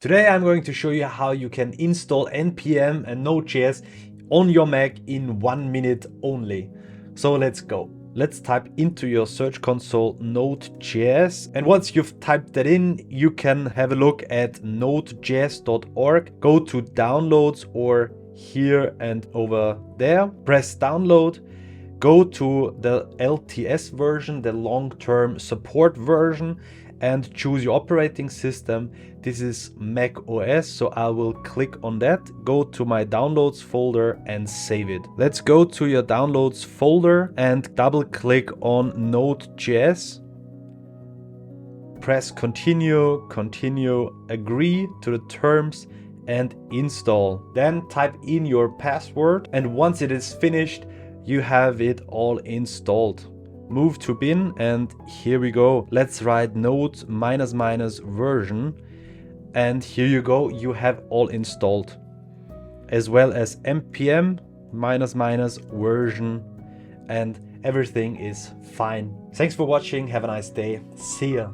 Today I'm going to show you how you can install NPM and Node.js on your Mac in 1 minute only. So let's go. Let's type into your search console Node.js, and once you've typed that in, you can have a look at nodejs.org. Go to downloads or here and over there, press download. Go to the LTS version, the long-term support version, and choose your operating system. This is macOS, so I will click on that, go to my downloads folder and save it. Let's go to your downloads folder and double click on Node.js. Press continue, agree to the terms and install. Then type in your password, and once it is finished, you have it all installed. Move to bin, and here we go. Let's write node ---- version, and here you go. You have all installed, as well as npm ---- version, and everything is fine. Thanks for watching. Have a nice day. See ya.